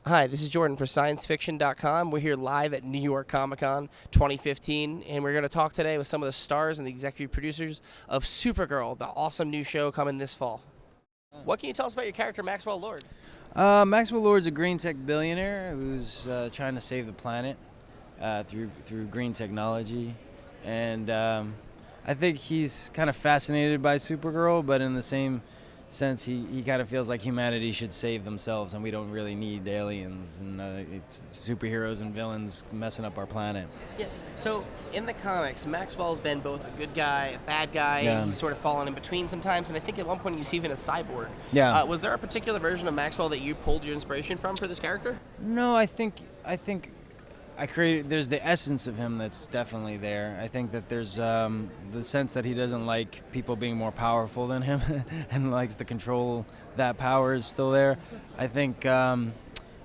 Hi, this is Jordan for ScienceFiction.com. We're here live at New York Comic Con 2015, and we're going to talk today with some of the stars and the executive producers of Supergirl, the awesome new show coming this fall. What can you tell us about your character, Maxwell Lord? Maxwell Lord's a green tech billionaire who's trying to save the planet through green technology, and I think he's kind of fascinated by Supergirl, but in the same sense, he kind of feels like humanity should save themselves, and we don't really need aliens and superheroes and villains messing up our planet. Yeah. So in the comics, Maxwell's been both a good guy, a bad guy. Yeah. He's sort of fallen in between sometimes, and I think at one point he was even a cyborg. Yeah. Was there a particular version of Maxwell that you pulled your inspiration from for this character? No, I think I created. There's the essence of him that's definitely there. I think that there's the sense that he doesn't like people being more powerful than him, and likes to control that power is still there. I think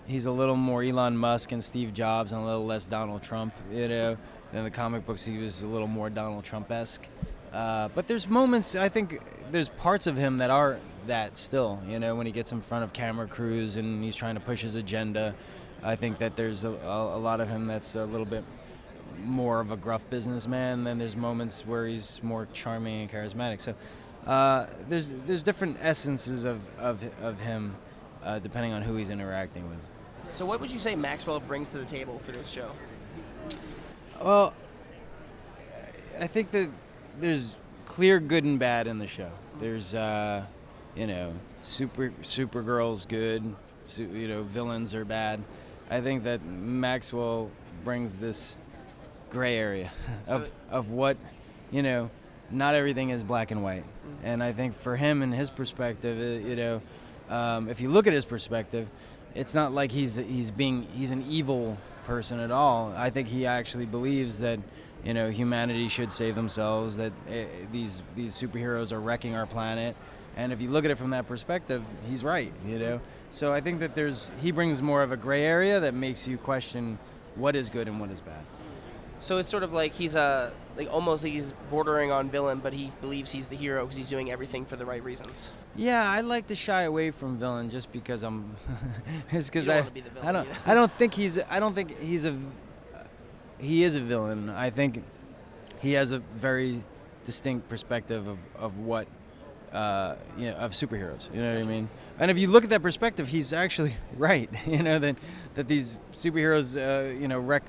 he's a little more Elon Musk and Steve Jobs, and a little less Donald Trump. In the comic books, he was a little more Donald Trump-esque. But there's moments. I think there's parts of him that are that still. When he gets in front of camera crews and he's trying to push his agenda. I think that there's a lot of him that's a little bit more of a gruff businessman. Then there's moments where he's more charming and charismatic. So there's different essences of him depending on who he's interacting with. So what would you say Maxwell brings to the table for this show? Well, I think that there's clear good and bad in the show. There's Supergirl's good. Villains are bad. I think that Maxwell brings this gray area of what, not everything is black and white. Mm-hmm. And I think for him and his perspective, if you look at his perspective, it's not like he's an evil person at all. I think he actually believes that, humanity should save themselves, that these superheroes are wrecking our planet. And if you look at it from that perspective, he's right, So I think that he brings more of a gray area that makes you question what is good and what is bad. So it's sort of like he's almost like he's bordering on villain, but he believes he's the hero because he's doing everything for the right reasons. Yeah, I like to shy away from villain just because I'm. It's because want to be the villain, I don't think he is a villain. I think he has a very distinct perspective of what. Of superheroes, what I mean? And if you look at that perspective, he's actually right, that these superheroes,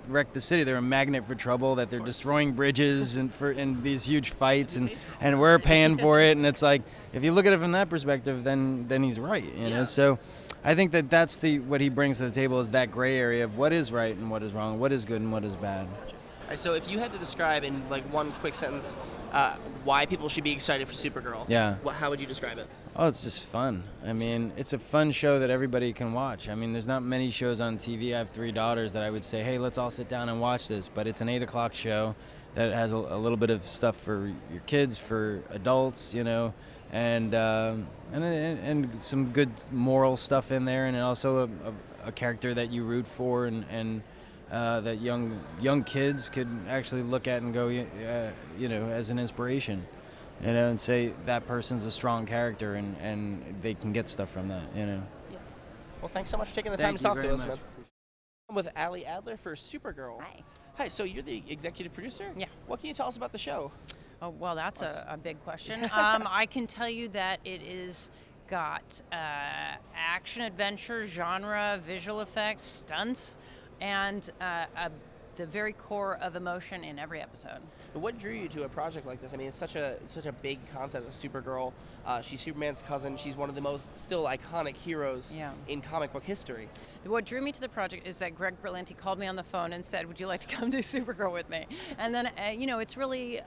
wreck the city. They're a magnet for trouble, that they're destroying bridges in these huge fights, and we're paying for it. And it's like, if you look at it from that perspective, then he's right, So I think that's what he brings to the table is that gray area of what is right and what is wrong, what is good and what is bad. All right, so if you had to describe in one quick sentence why people should be excited for Supergirl, how would you describe it? Oh, it's just fun. I mean, it's a fun show that everybody can watch. I mean, there's not many shows on TV. I have 3 daughters that I would say, hey, let's all sit down and watch this. But it's an 8 o'clock show that has a little bit of stuff for your kids, for adults, and some good moral stuff in there, and also a character that you root for and that young kids could actually look at and go, as an inspiration, and say that person's a strong character, and they can get stuff from that, Yeah. Well, thanks so much for taking the time to talk to us, much. man. I'm with Ali Adler for Supergirl. Hi. Hi, so you're the executive producer? Yeah. What can you tell us about the show? Oh, well, that's a big question. I can tell you that it is got action, adventure, genre, visual effects, stunts, and the very core of emotion in every episode. What drew you to a project like this? I mean, it's such a big concept of Supergirl. She's Superman's cousin. She's one of the most still iconic heroes in comic book history. What drew me to the project is that Greg Berlanti called me on the phone and said, would you like to come do Supergirl with me? And then, it's really,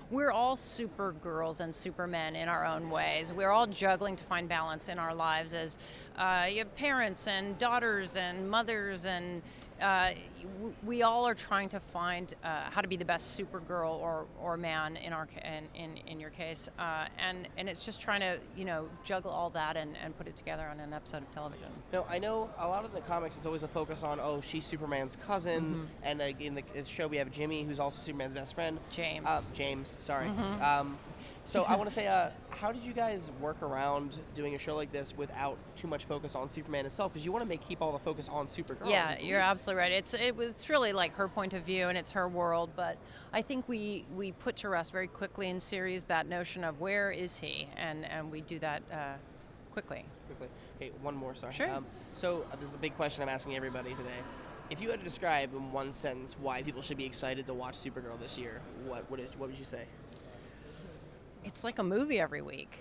we're all Supergirls and Supermen in our own ways. We're all juggling to find balance in our lives as you have parents and daughters and mothers, and we all are trying to find how to be the best Supergirl or man in your case, and it's just trying to juggle all that and put it together on an episode of television. No, I know a lot of the comics it's always a focus on she's Superman's cousin, and in the show we have Jimmy, who's also Superman's best friend. James. Sorry. So I want to say, how did you guys work around doing a show like this without too much focus on Superman himself? Because you want to keep all the focus on Supergirl. Yeah, you're absolutely right. It's really like her point of view and it's her world, but I think we put to rest very quickly in series that notion of where is he, and we do that quickly. Okay, one more, sorry. Sure. So this is the big question I'm asking everybody today. If you had to describe in one sentence why people should be excited to watch Supergirl this year, what would you say? It's like a movie every week.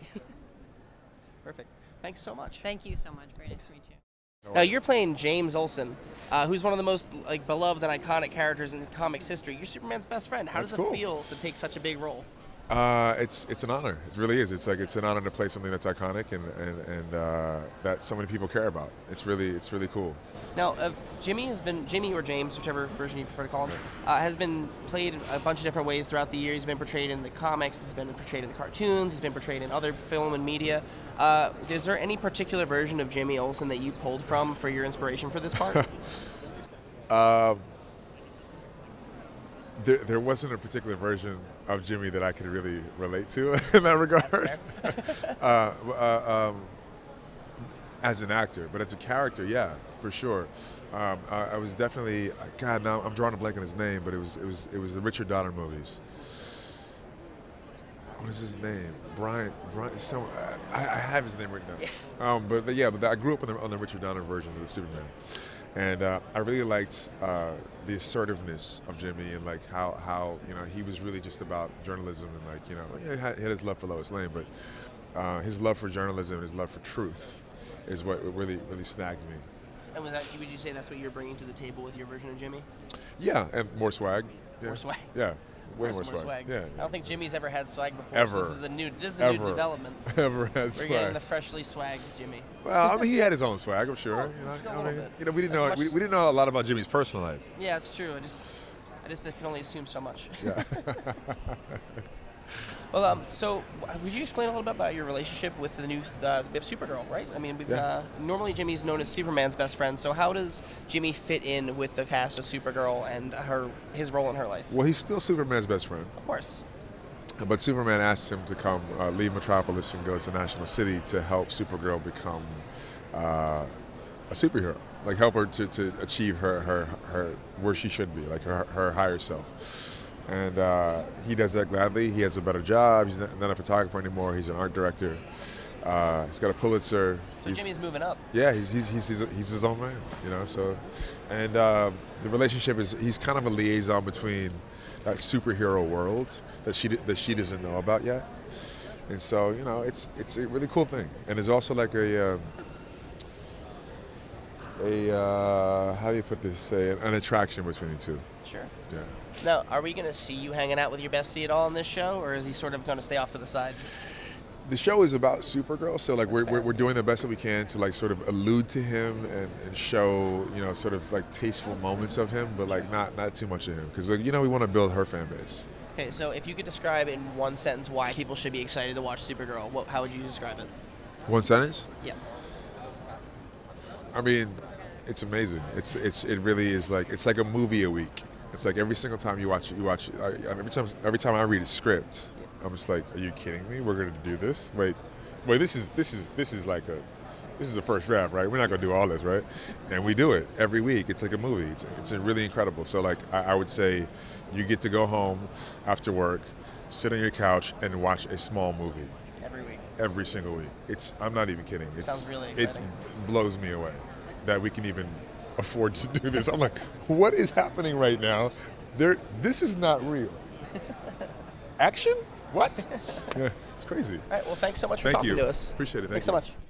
Perfect. Thanks so much. Thank you so much. Very nice to meet you. Now you're playing James Olson, who's one of the most beloved and iconic characters in comics history. You're Superman's best friend. How does it feel to take such a big role? It's an honor. It really is. It's an honor to play something that's iconic and that so many people care about. It's really cool. Now, Jimmy or James, whichever version you prefer to call him, has been played a bunch of different ways throughout the years. He's been portrayed in the comics, he's been portrayed in the cartoons, he's been portrayed in other film and media. Is there any particular version of Jimmy Olsen that you pulled from for your inspiration for this part? There wasn't a particular version of Jimmy that I could really relate to in that regard. As an actor, but as a character, yeah, for sure. I was definitely, God, now I'm drawing a blank on his name, but it was the Richard Donner movies. What is his name? Brian. I have his name written down. But I grew up on the Richard Donner versions of Superman. And I really liked the assertiveness of Jimmy and like how he was really just about journalism and he had his love for Lois Lane, but his love for journalism and his love for truth is what really snagged me. And would you say that's what you're bringing to the table with your version of Jimmy? Yeah, and more swag. Yeah. More swag. Yeah. Way more swag. Yeah. I don't think Jimmy's ever had swag before. Ever. So this is the new development. Ever had swag. We're getting the freshly swagged Jimmy. Well, I mean, he had his own swag, I'm sure. We didn't know a lot about Jimmy's personal life. Yeah, it's true. I just can only assume so much. Yeah. Well, so would you explain a little bit about your relationship with the new Supergirl, right? I mean, normally Jimmy's known as Superman's best friend. So how does Jimmy fit in with the cast of Supergirl and his role in her life? Well, he's still Superman's best friend. Of course. But Superman asked him to come leave Metropolis and go to National City to help Supergirl become a superhero, like help her to achieve her where she should be, like her higher self. And he does that gladly. He has a better job. He's not a photographer anymore. He's an art director. He's got a Pulitzer. So Jimmy's moving up. Yeah, he's his own man, So, and the relationship is he's kind of a liaison between that superhero world that she doesn't know about yet. And so it's a really cool thing. And there's also like a how do you put this? An attraction between the two. Sure. Yeah. Now, are we going to see you hanging out with your bestie at all on this show, or is he sort of going to stay off to the side? The show is about Supergirl, so like we're doing the best that we can to like sort of allude to him and show sort of like tasteful moments of him, but like not too much of him because we want to build her fan base. Okay, so if you could describe in one sentence why people should be excited to watch Supergirl, how would you describe it? One sentence? Yeah. I mean, it's amazing. It really is like it's like a movie a week. It's like every single time you watch. Every time I read a script, I'm just like, "Are you kidding me? We're going to do this? Wait, this is the first draft, right? We're not going to do all this, right?" And we do it every week. It's like a movie. It's really incredible. So like I would say, you get to go home after work, sit on your couch, and watch a small movie. Every week. Every single week. I'm not even kidding. Sounds really exciting. It blows me away that we can even afford to do this. I'm like, what is happening right now? This is not real. Action? What? Yeah, it's crazy. All right, well, thanks so much for talking to us. Appreciate it. Thanks so much.